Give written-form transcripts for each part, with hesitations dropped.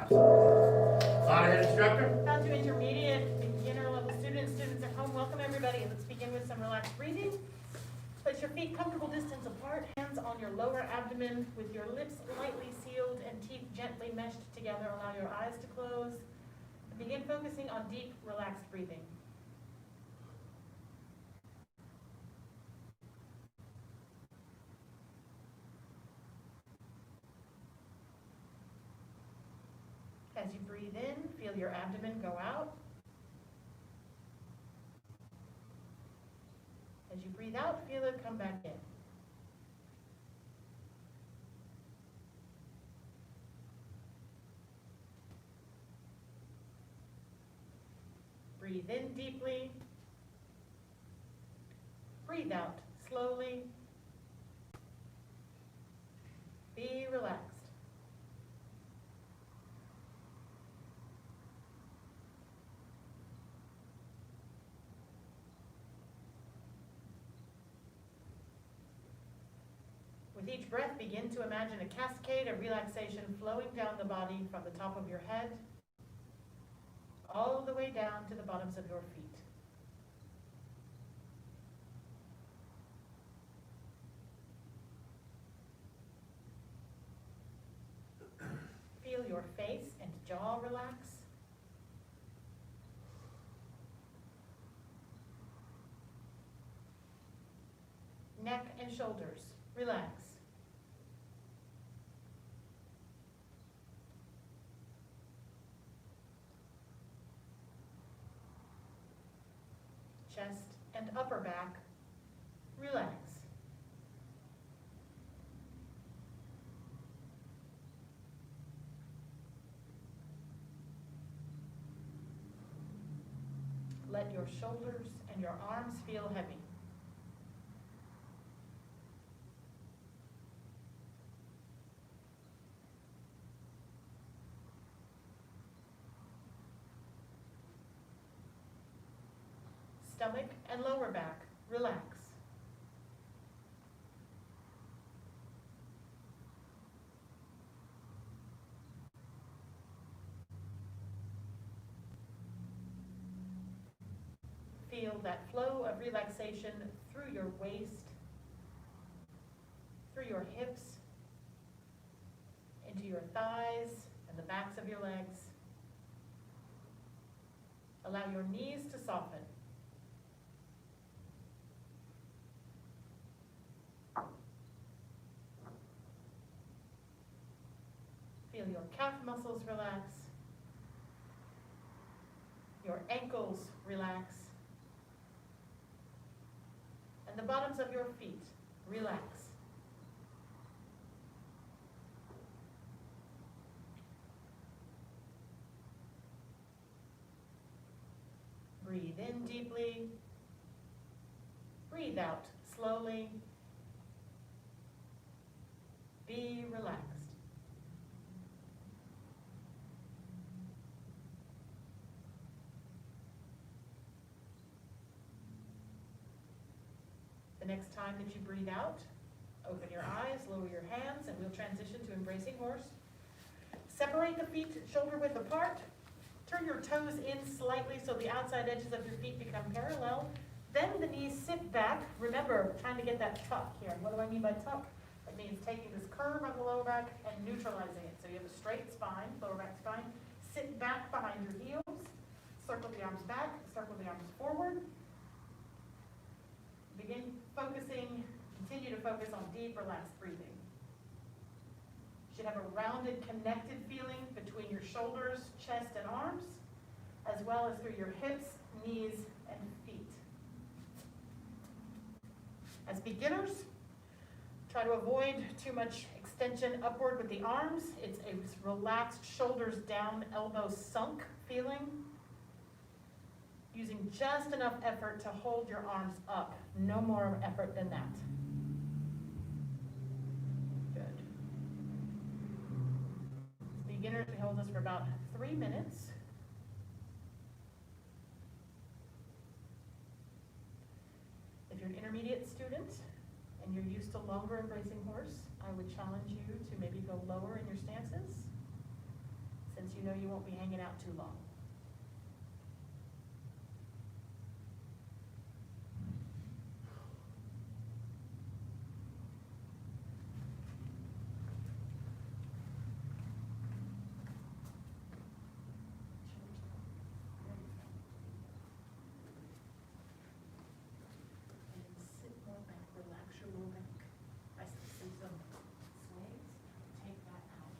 Head Instructor. Down to intermediate, beginner level students, students at home, welcome everybody. Let's begin with some relaxed breathing. Place your feet comfortable distance apart, hands on your lower abdomen with your lips lightly sealed and teeth gently meshed together. Allow your eyes to close. Begin focusing on deep, relaxed breathing. As you breathe in, feel your abdomen go out. As you breathe out, feel it come back in. Breathe in deeply. Breathe out slowly. Be relaxed. With each breath, begin to imagine a cascade of relaxation flowing down the body from the top of your head all the way down to the bottoms of your feet. Feel your face and jaw relax. Neck and shoulders relax. Chest and upper back, relax. Let your shoulders and your arms feel heavy. Stomach and lower back, relax. Feel that flow of relaxation through your waist, through your hips, into your thighs and the backs of your legs. Allow your knees to soften. Feel your calf muscles relax, your ankles relax, and the bottoms of your feet relax. Breathe in deeply, breathe out slowly, be relaxed. The next time that you breathe out, open your eyes, lower your hands, and we'll transition to embracing horse. Separate the feet shoulder width apart. Turn your toes in slightly so the outside edges of your feet become parallel. Then the knees sit back. Remember, trying to get that tuck here. What do I mean by tuck? It means taking this curve on the lower back and neutralizing it. So you have a straight spine, lower back spine. Sit back behind your heels. Circle the arms back, circle the arms forward. Begin focusing, continue to focus on deep, relaxed breathing. You should have a rounded, connected feeling between your shoulders, chest, and arms, as well as through your hips, knees, and feet. As beginners, try to avoid too much extension upward with the arms. It's a relaxed shoulders down, elbows sunk feeling. Using just enough effort to hold your arms up. No more effort than that. Good. As beginners, we hold this for about 3 minutes. If you're an intermediate student and you're used to longer embracing horse, I would challenge you to maybe go lower in your stances. Since since you know you won't be hanging out too long. Relax your low back. I see some sways. Take that out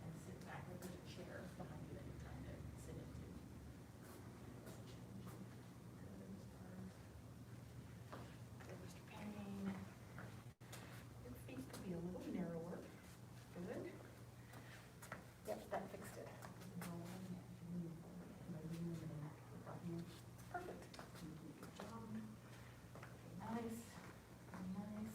and sit back. There's a chair behind you that you're trying to sit into. There's pain. Your feet could be a little narrower. Good. Yep, that fixed it. Perfect. Good job. Nice. Nice.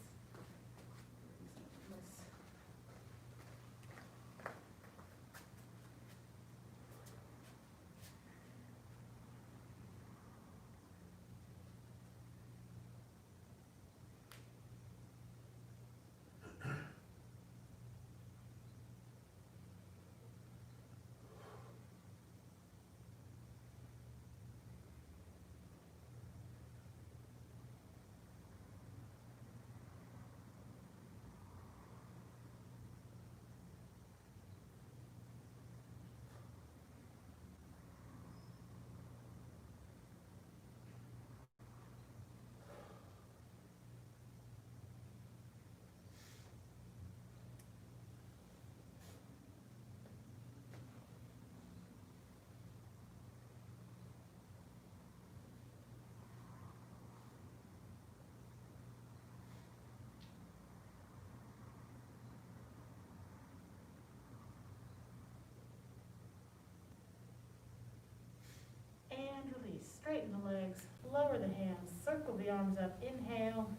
And release. Straighten the legs, lower the hands, circle the arms up, inhale,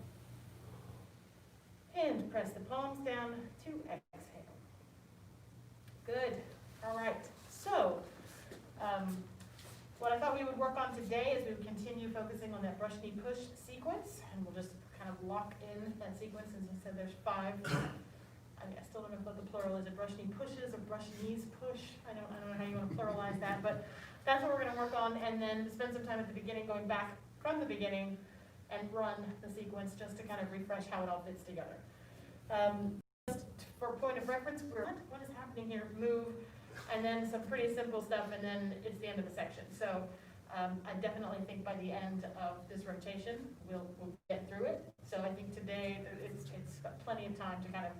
and press the palms down to exhale. Good. All right. So, what I thought we would work on today is we would continue focusing on that brush knee push sequence, and we'll just kind of lock in that sequence. As I said, there's 5. I mean, I still don't know what the plural is. A brush knee pushes or brush knees push. I don't know how you want to pluralize that, but that's what we're going to work on, and then spend some time at the beginning going back from the beginning and run the sequence just to kind of refresh how it all fits together. Just for point of reference, what is happening here? Move, and then some pretty simple stuff, and then it's the end of the section. So I definitely think by the end of this rotation, we'll get through it. So I think today it's got plenty of time to kind of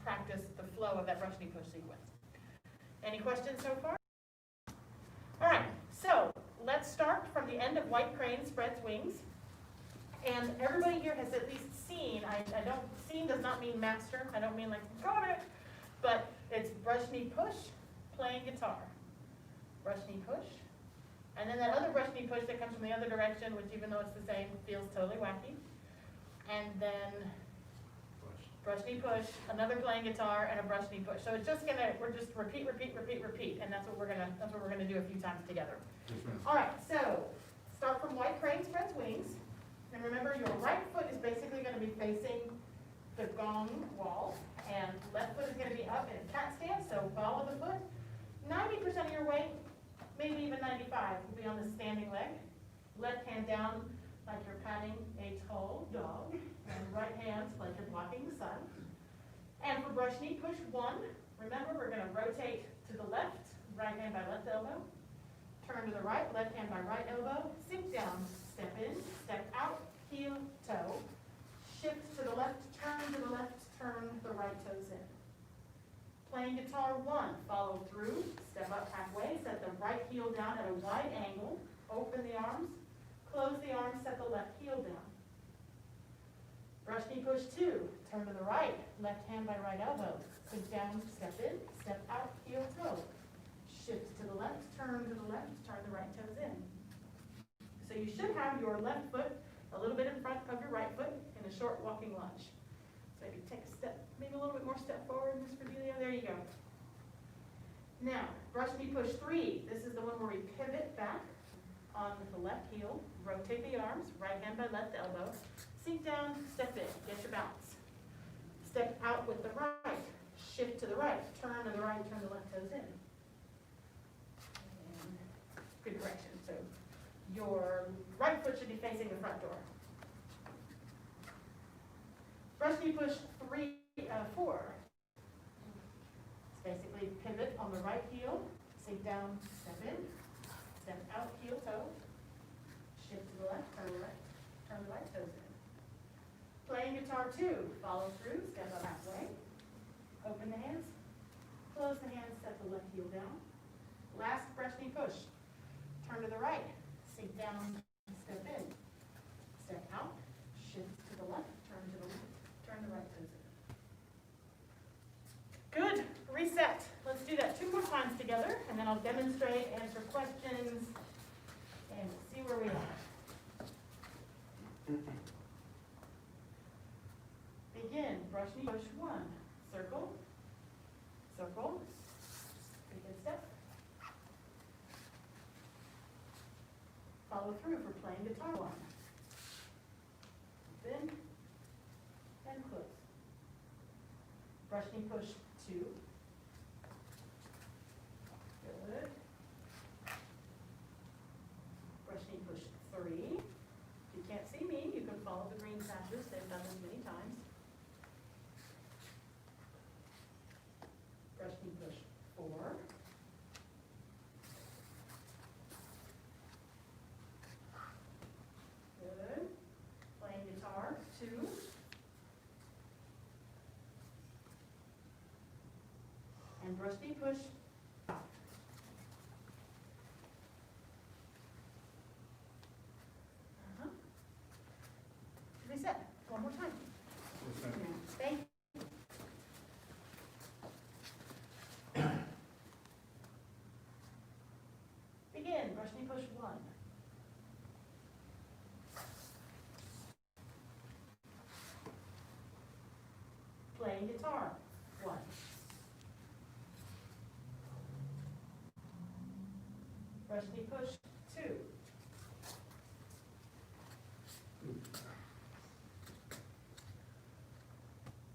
practice the flow of that brush knee push sequence. Any questions so far? All right, so let's start from the end of white crane spreads wings. And everybody here has at least seen, seen does not mean master, I don't mean like, got it, but it's brush knee push, playing guitar. Brush knee push. And then that other brush knee push that comes from the other direction, which even though it's the same, feels totally wacky. And then brush knee push, another playing guitar, and a brush knee push. So it's just we're just repeat, and that's what we're gonna do a few times together. All right, so start from white crane spreads wings. And remember, your right foot is basically going to be facing the gong wall, and left foot is going to be up in cat stance, so follow the foot. 90% of your weight, maybe even 95, will be on the standing leg. Left hand down like you're patting a tall dog, and right hand like you're blocking the sun. And for brush knee push 1, remember we're going to rotate to the left, right hand by left elbow. Turn to the right, left hand by right elbow. Sink down, step in, step out, heel, toe. Shift to the left, turn to the left, turn the right toes in. Playing guitar 1, follow through, step up halfway, set the right heel down at a wide angle, open the arms, close the arms, set the left heel down. Brush knee push 2, turn to the right, left hand by right elbow, sink down, step in, step out, heel, toe. Shift to the left, turn to the left, turn the right toes in. So you should have your left foot a little bit in front of your right foot in a short walking lunge. So maybe take a step, maybe a little bit more step forward, Miss Cordelia, there you go. Now, brush knee push 3, this is the one where we pivot back on the left heel, rotate the arms, right hand by left elbow, sink down, step in, get your balance. Step out with the right, shift to the right, turn to the right, turn the left toes in. feet facing the front door. Brush knee push 4. It's basically pivot on the right heel, sink down, step in, step out, heel toe, shift to the left, turn the right toes in. Playing guitar 2, follow through, step up halfway, open the hands, close the hands, set the left heel down. Last brush knee push, turn to the right, sink down, step in, step out, shift to the left, turn to the left, turn the right toes in. Good, reset. Let's do that 2 more times together, and then I'll demonstrate, answer questions, and we'll see where we are. Begin, brush knee push 1, circle, circle, begin step. Follow through for playing guitar 1. Open, and close. Brush knee push 2. Good. Brush knee push 3. If you can't see me, you can follow the green sashes. They've done this many times. Brush knee push 4. Good. Playing guitar 2. And brush knee push 5. Reset. One more time. Thank you. Begin. Brush knee push 1. Playing guitar 1. Brush knee push 2.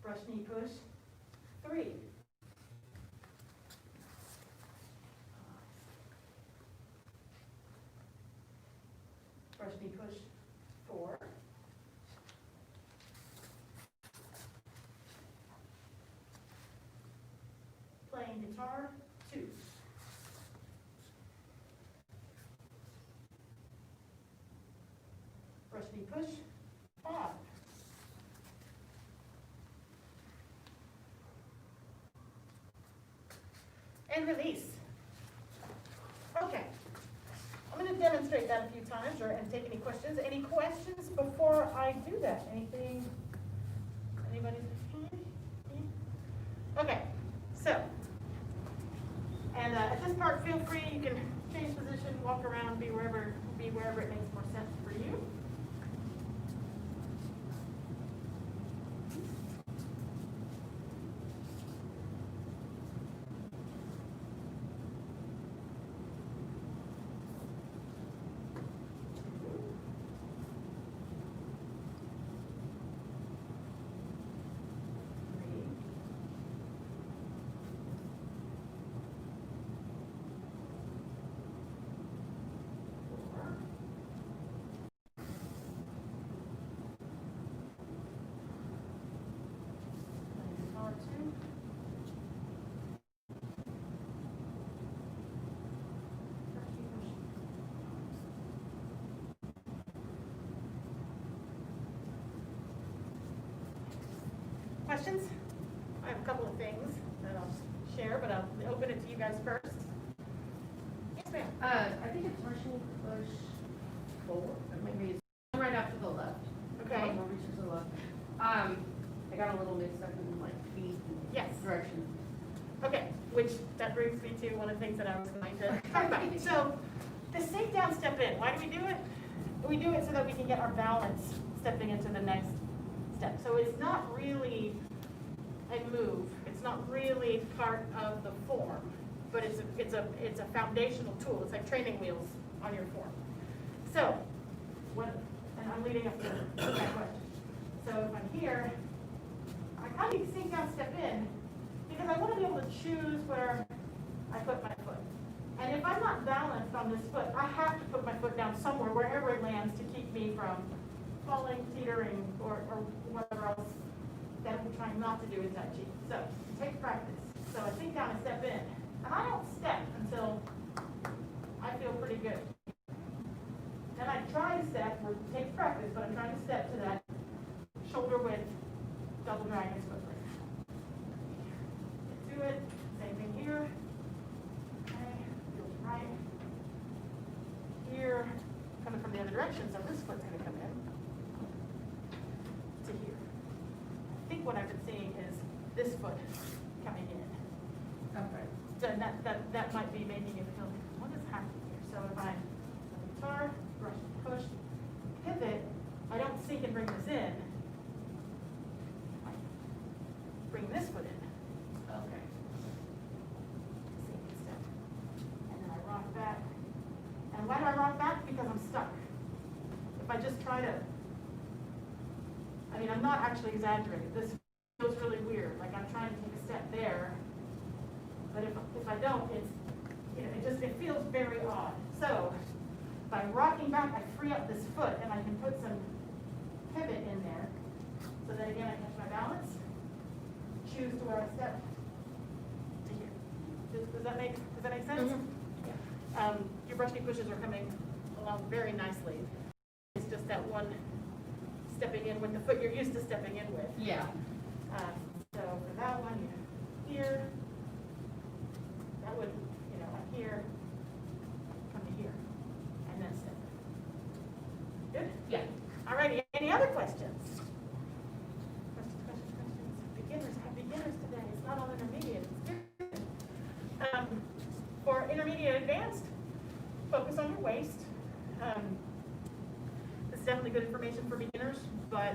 Brush knee push 3. Brush knee push 4. Playing guitar 2. Brush knee push 5. And release. Okay. I'm going to demonstrate that a few times and take any questions. Any questions before I do that? Anything? Anybody? Okay. So, and at this part, feel free. You can change position, walk around, be wherever it makes more sense for you. Questions? I have a couple of things that I'll share, but I'll open it to you guys first. Yes, ma'am. I think it's brushing push 4. Maybe it's right after the left. Okay. One more reach to the left. I got a little mixed up in like feet and Yes. direction. Okay, which that brings me to one of the things that I was going to talk about. So the sink down, step in. Why do we do it? We do it so that we can get our balance stepping into the next step. So it's not really a move. It's not really part of the form, but it's a foundational tool. It's like training wheels on your form. So and I'm leading up to that question. So if I'm here, I kind of sink down, step in, because I want to be able to choose where I put my foot. And if I'm not balanced, on this foot, I have to put my foot down somewhere, wherever it lands, to keep me from falling, teetering, or whatever else that I'm trying not to do in Tai Chi. So, it takes practice. So I sink down and step in. And I don't step until I feel pretty good. Then I try to step, or it takes practice, but I'm trying to step to that shoulder width double dragon as quickly. Get to it. Same thing here. Okay, feels right. Here, coming from the other direction, so this foot's going to come in to here. I think what I've been seeing is this foot coming in. Okay. So that might be making it feel, what is happening here? So if I guitar, brush, push, pivot, I don't sink and bring this in. I bring this foot in. Okay. Sink and step. And then I rock back. And why do I rock back? Because I'm stuck. If I just try to, I mean, I'm not actually exaggerating. This feels really weird. Like I'm trying to take a step there. But if I don't, it's, you know, it feels very odd. So by rocking back, I free up this foot and I can put some pivot in there. So that again, I catch my balance, choose to where I step to here. Does that make sense? Mm-hmm. Yeah. Your brush knee pushes are coming along very nicely. It's just that one stepping in with the foot you're used to stepping in with. Yeah. So for that one, you here. That would, you know, like here, come to here, and then step. Good? Yeah. All righty, any other questions? Questions? Beginners, I have beginners today. It's not all intermediate, it's different. For intermediate advanced, focus on your waist. This is definitely good information for beginners, but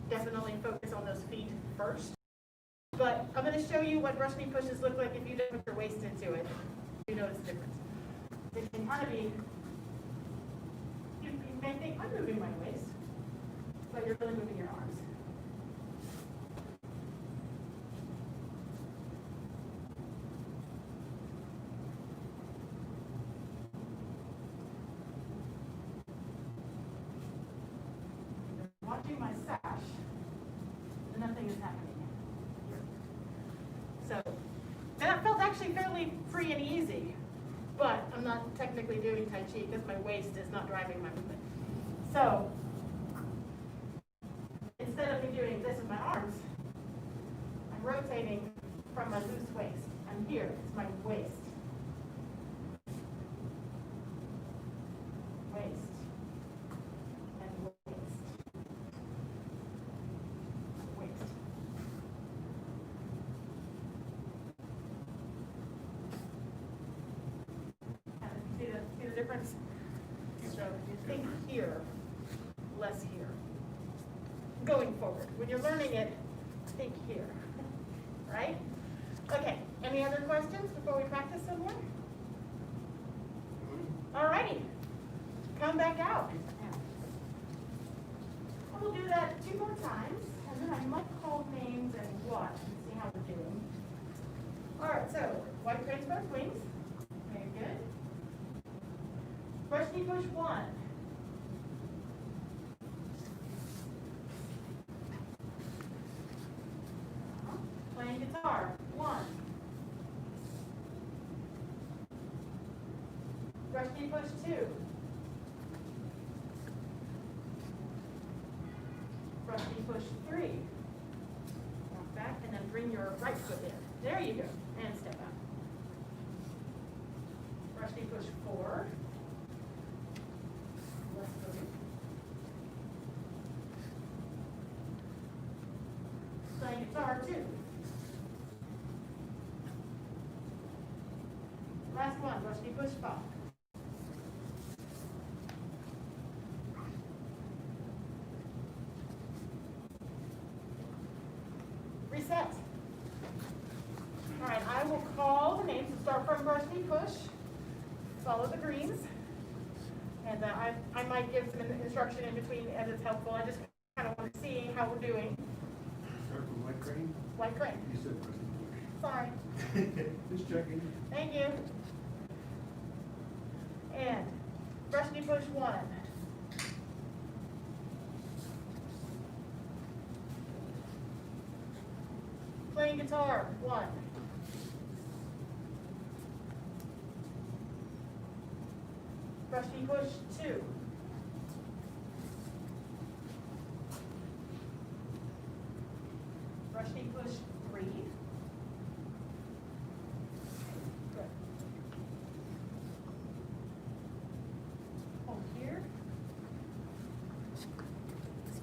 definitely focus on those feet first. But I'm going to show you what brush knee pushes look like if you don't put your waist into it. You notice the difference. It can kind of be, you may think, I'm moving my waist, but you're really moving your arms. You're watching my sash, and nothing is happening. So, and that felt actually fairly free and easy, but I'm not technically doing Tai Chi because my waist is not driving my movement. So, instead of me doing this with my arms, I'm rotating from my loose waist. I'm here, it's my waist. Waist. And waist. Waist. See the difference? So you think here, less here. Going forward, when you're learning it, think here, right? Okay, any other questions before we practice some more? All righty, come back out. We'll do that 2 more times, and then I might call names and watch and see how we're doing. All right, so white cranes both wings. Very good. Brush knee push 1. Playing guitar 1. Brush knee push 2. Brush knee push 3. Walk back and then bring your right foot in. There you go. And step out. Brush knee push 4. Left foot in. Playing guitar 2. Last one, brush knee push 5. Reset. All right, I will call the names and start from brush knee push. Follow the greens. And I might give some instruction in between as it's helpful. I just kind of want to see how we're doing. Start from white crane? White crane. You said brush knee Sorry. push. Just checking. Thank you. And push 1. Playing guitar, 1. Brush knee push, 2. Brush knee push, 3. Good. Hold here.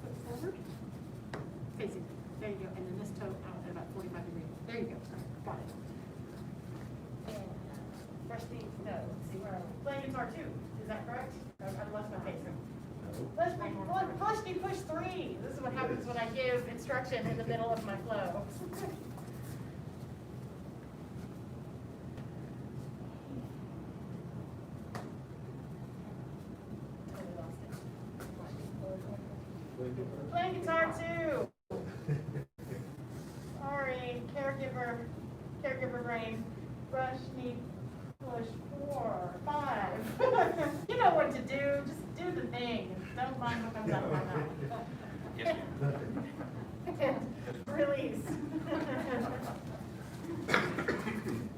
Foot forward. Facing. There you go. And then this toe out at about 45 degrees. There you go. Got it. And brush knee. No. Let's see where I'm playing guitar 2. Is that correct? I've lost my pace. Push me, push 3. This is what happens when I give instruction in the middle of my flow. Playing guitar 2. Sorry, caregiver brain. Brush me, push 4, 5. You know what to do. Just do the thing. Don't mind what comes out of my mouth. And release.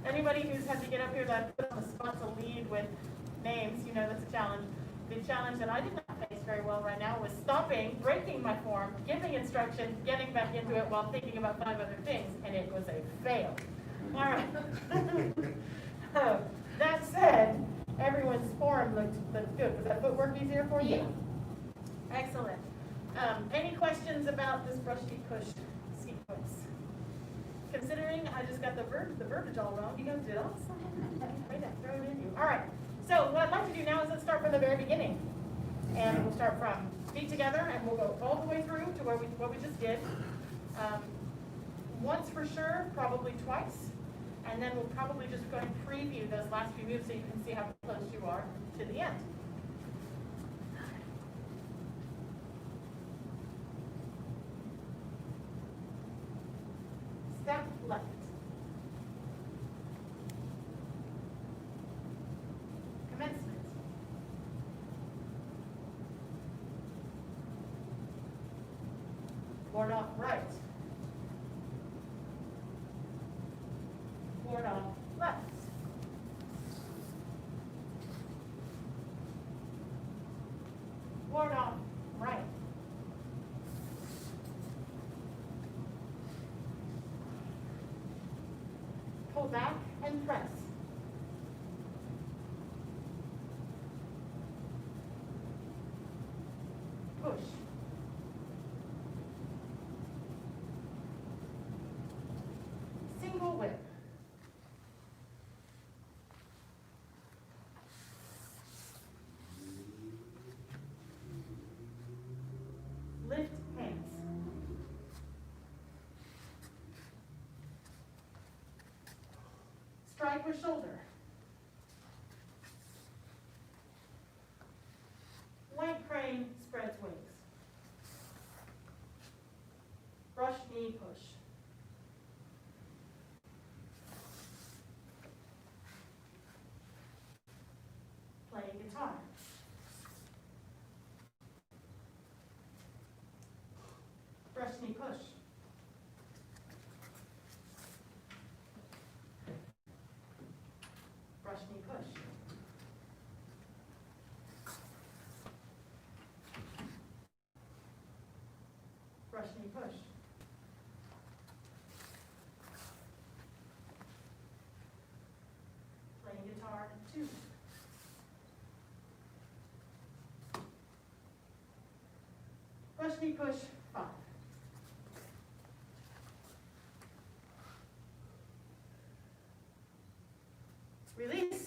Anybody who's had to get up here that I put on the spot to lead with names, you know that's a challenge. The challenge that I did not face very well right now was stopping, breaking my form, giving instruction, getting back into it while thinking about 5 other things, and it was a fail. All right. That said, everyone's form looked good. Was that footwork easier for you? Yeah. Excellent. Any questions about this brush knee push sequence? Considering I just got the verbiage all wrong, you guys did awesome. Way to throw it in you. All right. So what I'd like to do now is let's start from the very beginning, and we'll start from feet together, and we'll go all the way through to what we just did. Once for sure, probably twice. And then we'll probably just go and preview those last few moves so you can see how close you are to the end. Step left. Commencement. Board off right. Board off left. Board off right. Pull back and press. Push. Single whip. Lift hands. Strike with shoulder. White crane spreads wings. Brush knee push. Playing guitar. Brush knee push. Brush knee push. Brush knee push. Playing guitar 2. Brush knee push 5. Release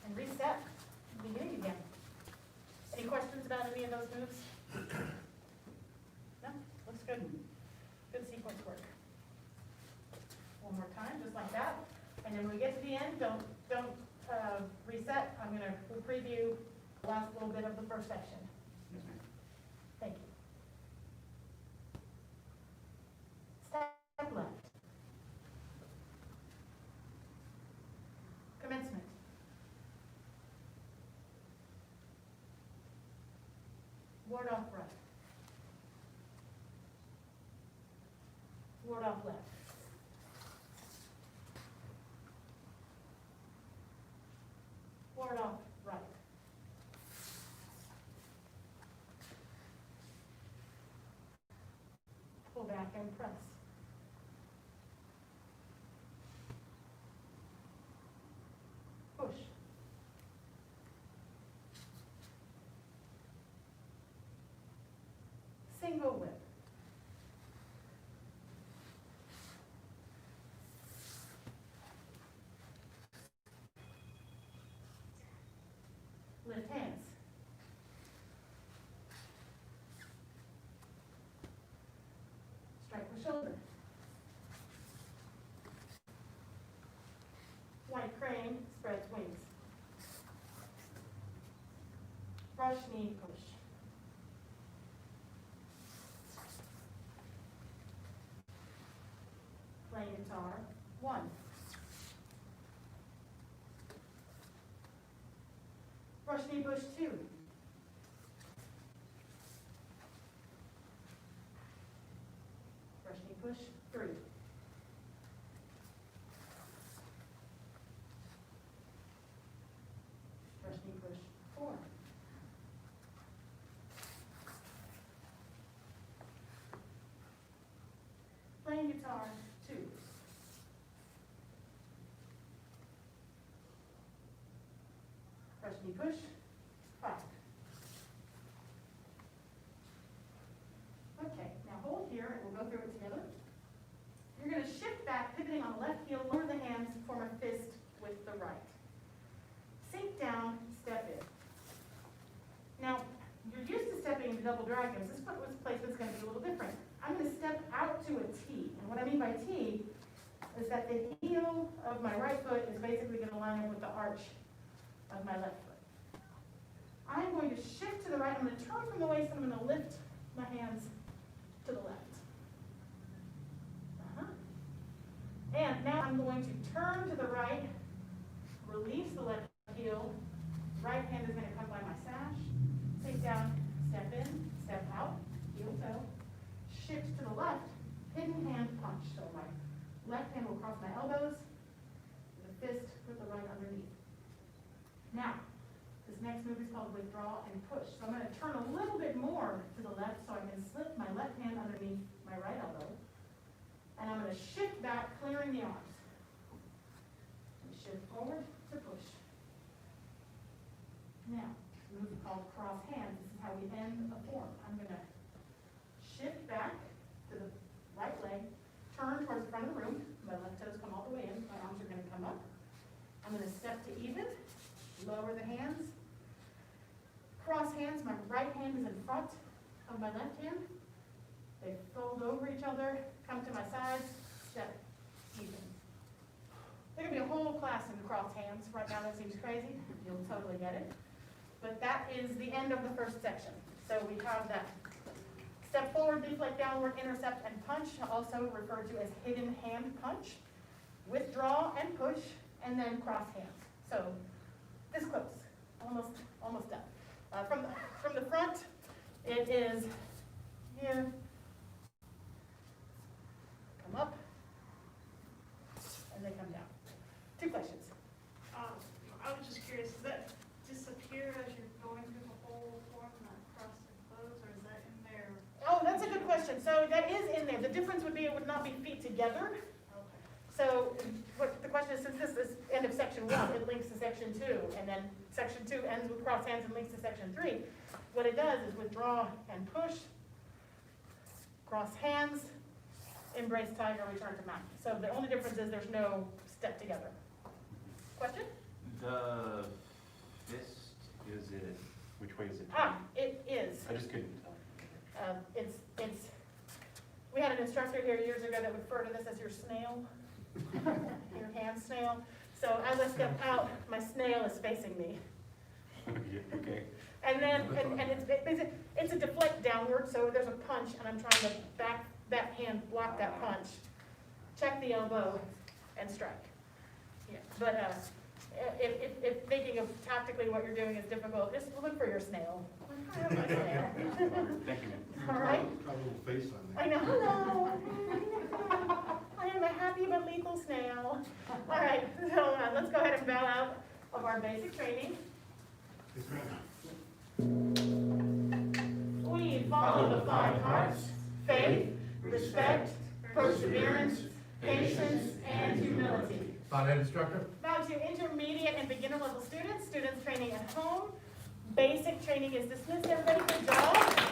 and reset. Beginning again. Any questions about any of those moves? No? Looks good. Good sequence work. One more time, just like that. And then when we get to the end, don't reset. We'll preview the last little bit of the first section. Yes, ma'am. Thank you. Step left. Commencement. ward off right. Ward off left. Ward off right. Pull back and press. Push. Single whip. Lift hands. Strike the shoulder. White crane spreads wings. Brush knee push. Play guitar, 1. Brush knee push, 2. Brush knee push, 3. Brush knee push, 4. Playing guitar, 2. Brush knee push, 5. Okay, now hold here and we'll go through it together. You're going to shift back, pivoting on the left heel, lower the hands, form a fist with the right. Sink down, step in. Now, you're used to stepping into double dragons. This placement's going to be a little different. I'm going to step out to a T. And what I mean by T is that the heel of my right foot is basically going to line up with the arch of my left foot. I'm going to shift to the right. I'm going to turn from the waist and I'm going to lift my hands to the left. And now I'm going to turn to the right, release the left heel. Right hand is going to come by my sash. Sink down, step in, step out, heel toe. Shift to the left, hidden hand punch. So my left hand will cross my elbows, the fist with the right underneath. Now, this next move is called withdraw and push. So I'm going to turn a little bit more to the left so I can slip my left hand underneath my right elbow. And I'm going to shift back, clearing the arms. And shift forward to push. Now, move called cross hands. This is how we end a form. I'm going to shift back to the right leg, turn towards the front of the room. My left toes come all the way in. My arms are going to come up. I'm going to step to even, lower the hands. Cross hands. My right hand is in front of my left hand. They fold over each other, come to my sides, step even. There could be a whole class in cross hands. Right now that seems crazy. You'll totally get it. But that is the end of the first section. So we have that step forward, deflect downward, intercept, and punch, also referred to as hidden hand punch. Withdraw and push, and then cross hands. So this close, almost done. From the front, it is here, come up, and they come down. 2 questions. I was just curious, does that disappear as you're going through the whole form, not cross and close, or is that in there? Oh, that's a good question. So that is in there. The difference would be it would not be feet together. Okay. So what the question is, since this is end of section 1, it links to section 2, and then section 2 ends with cross hands and links to section 3. What it does is withdraw and push, cross hands, embrace tiger, return to mountain. So the only difference is there's no step together. Question? The fist, is it, which way is it? It is. I just couldn't tell. We had an instructor here years ago that would refer to this as your snail, your hand snail. So as I step out, my snail is facing me. Okay. And then, it's a deflect downward, so there's a punch, and I'm trying to back that hand, block that punch, check the elbow, and strike. Yeah. But if making of tactically what you're doing is difficult, just look for your snail. I have my snail. Thank you. All right. Got a little face on I there. know, hello. I am a happy but lethal snail. All right, so let's go ahead and bow out of our basic training. Yes, ma'am. We follow the 5 hearts: faith, respect, perseverance, patience, and humility. Head Instructor? Now to intermediate and beginner level students, students training at home. Basic training is dismissed. Everybody, good job.